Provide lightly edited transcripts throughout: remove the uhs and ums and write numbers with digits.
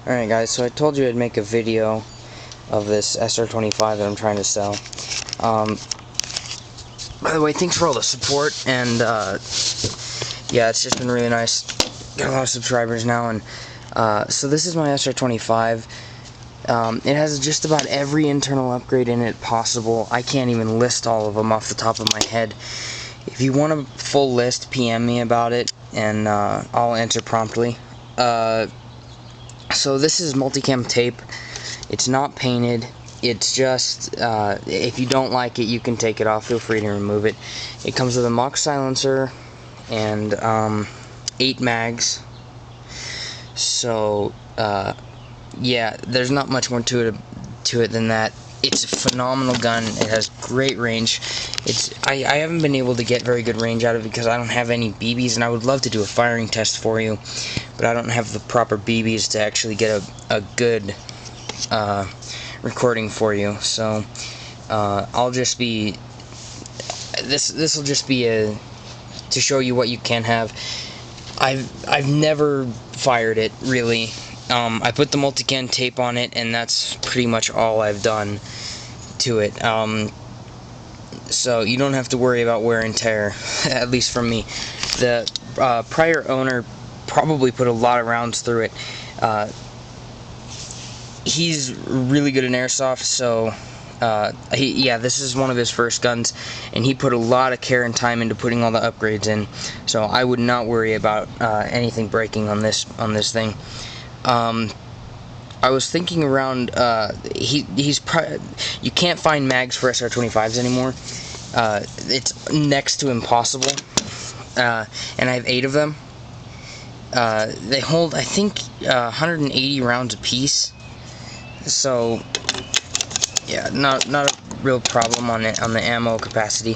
Alright guys, so I told you I'd make a video of this SR-25 that I'm trying to sell. By the way, thanks for all the support, and yeah, it's just been really nice. Got a lot of subscribers now, and so this is my SR-25. It has just about every internal upgrade in it possible. I can't even list all of them off the top of my head. If you want a full list, PM me about it, and I'll answer promptly. So this is multicam tape. It's not painted. It's just, if you don't like it, you can take it off. Feel free to remove it. It comes with a mock silencer and 8 mags. So, yeah, there's not much more to it than that. It's a phenomenal gun. It has great range. I haven't been able to get very good range out of it because I don't have any BBs, and I would love to do a firing test for you, but I don't have the proper BBs to actually get a good recording for you. So I'll just be this will just be to show you what you can have. I've never fired it really. I put the multicam tape on it, and that's pretty much all I've done to it. So you don't have to worry about wear and tear, at least from me. The prior owner probably put a lot of rounds through it. He's really good in airsoft, so yeah, this is one of his first guns, and he put a lot of care and time into putting all the upgrades in. So I would not worry about anything breaking on this thing. I was thinking around, you can't find mags for SR-25s anymore. It's next to impossible, and I have 8 of them. They hold, I think, 180 rounds apiece, so, yeah, not a real problem on the ammo capacity,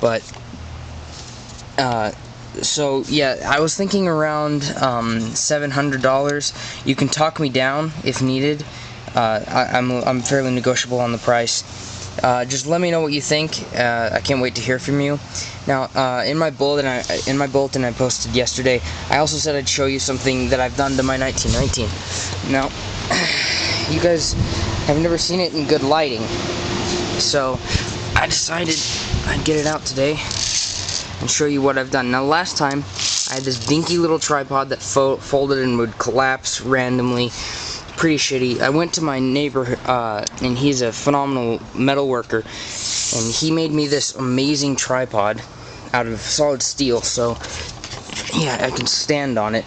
but, so yeah, I was thinking around $700. You can talk me down if needed. I'm fairly negotiable on the price. Just let me know what you think. I can't wait to hear from you. Now, in my bulletin I posted yesterday, I also said I'd show you something that I've done to my 1919. Now, you guys have never seen it in good lighting, so I decided I'd get it out today and show you what I've done. Now, last time I had this dinky little tripod that folded and would collapse randomly. Pretty shitty. I went to my neighbor, and he's a phenomenal metal worker, and he made me this amazing tripod out of solid steel, so yeah, I can stand on it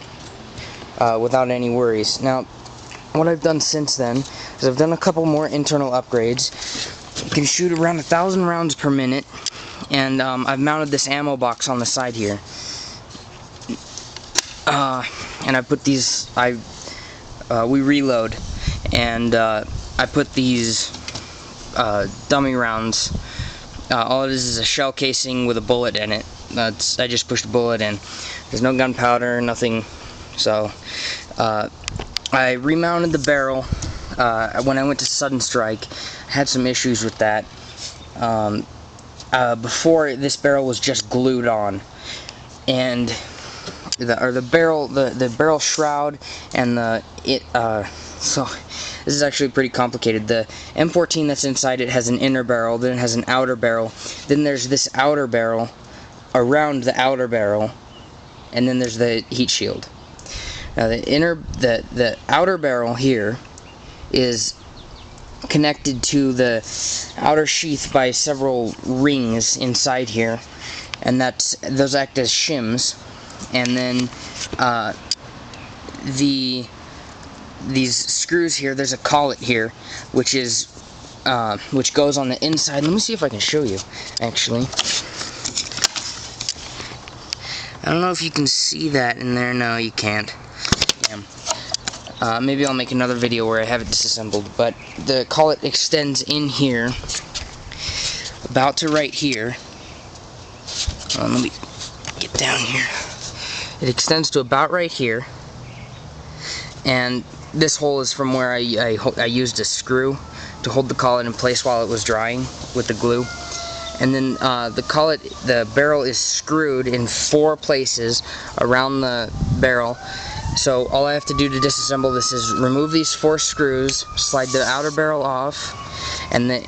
without any worries. Now, what I've done since then is I've done a couple more internal upgrades. You can shoot around 1,000 rounds per minute. And I've mounted this ammo box on the side here, and I put these. We reload, and I put these dummy rounds. All it is a shell casing with a bullet in it. I just pushed a bullet in. There's no gunpowder, nothing. So I remounted the barrel when I went to Sudden Strike. I had some issues with that. Before, this barrel was just glued on, and the barrel shroud and so this is actually pretty complicated. The M14 that's inside it has an inner barrel, then it has an outer barrel, then there's this outer barrel around the outer barrel, and then there's the heat shield. Now the outer barrel here is connected to the outer sheath by several rings inside here, and those act as shims. And then these screws here, there's a collet here, which goes on the inside. Let me see if I can show you, actually. I don't know if you can see that in there. No, you can't. Damn. Maybe I'll make another video where I have it disassembled, but the collet extends in here, about to right here. Let me get down here. It extends to about right here, and this hole is from where I used a screw to hold the collet in place while it was drying with the glue. And then the barrel is screwed in 4 places around the barrel, So all I have to do to disassemble this is remove these 4 screws, slide the outer barrel off, and the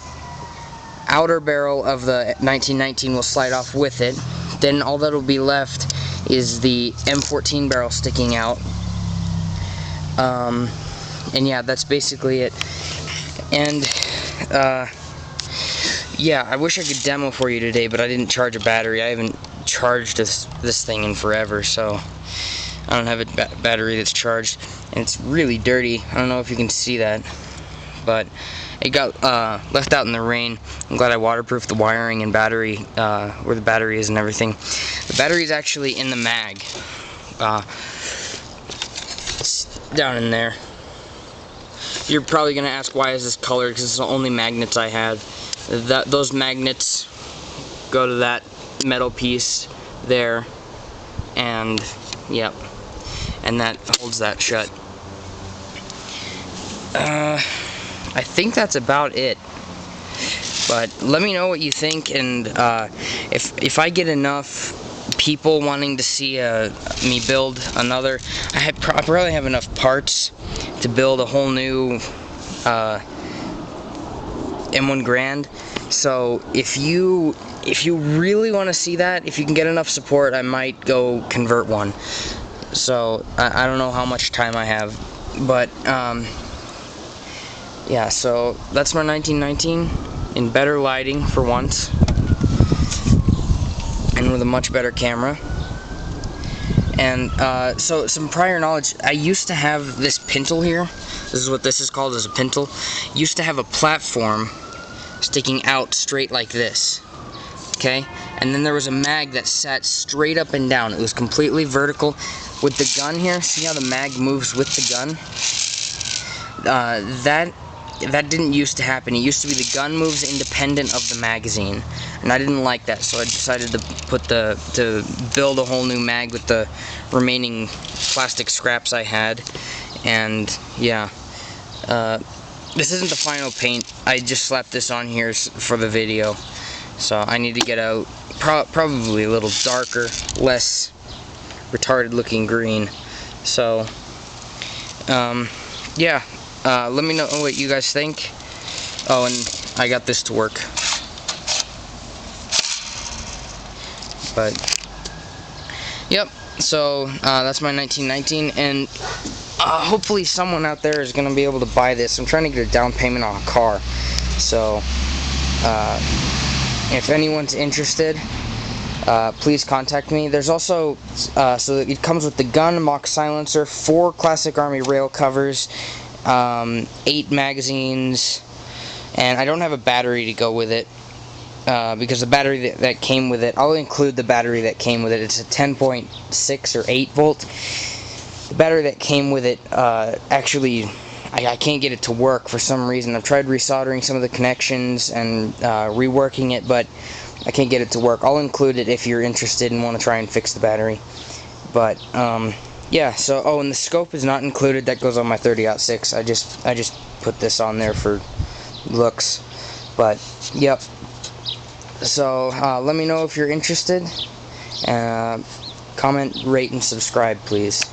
outer barrel of the 1919 will slide off with it. Then all that will be left is the M14 barrel sticking out. And yeah, that's basically it. And yeah, I wish I could demo for you today, but I didn't charge a battery. I haven't charged this thing in forever, so I don't have a battery that's charged, and it's really dirty. I don't know if you can see that, but it got left out in the rain. I'm glad I waterproofed the wiring and battery, where the battery is and everything. The battery is actually in the mag. It's down in there. You're probably going to ask, why is this colored? Because it's the only magnets I have. Those magnets go to that metal piece there, and yep, and that holds that shut. I think that's about it. But let me know what you think, and if I get enough people wanting to see me build another, I probably have enough parts to build a whole new M1 Grand. So if you really want to see that, if you can get enough support, I might go convert one. So I don't know how much time I have, but yeah, so that's my 1919 in better lighting for once, and with a much better camera. And so some prior knowledge, I used to have this pintle here. This is what this is called, as a pintle. Used to have a platform sticking out straight like this, okay? And then there was a mag that sat straight up and down. It was completely vertical. With the gun here, see how the mag moves with the gun? That didn't used to happen. It used to be the gun moves independent of the magazine, and I didn't like that, so I decided to build a whole new mag with the remaining plastic scraps I had. And yeah, this isn't the final paint. I just slapped this on here for the video, so I need to get out probably a little darker, less retarded looking green. So yeah, let me know what you guys think. Oh, and I got this to work. But yep, so that's my 1919, and hopefully someone out there is going to be able to buy this. I'm trying to get a down payment on a car, so if anyone's interested, please contact me. There's also, so it comes with the gun, mock silencer, 4 classic army rail covers, 8 magazines, and I don't have a battery to go with it, because the battery that came with it, I'll include the battery that came with it. It's a 10.6 or 8 volt. The battery that came with it, actually, I can't get it to work for some reason. I've tried resoldering some of the connections and reworking it, but I can't get it to work. I'll include it if you're interested and want to try and fix the battery. But yeah, so oh, and the scope is not included. That goes on my 30-06. I just put this on there for looks. But yep. So let me know if you're interested. Comment, rate, and subscribe, please.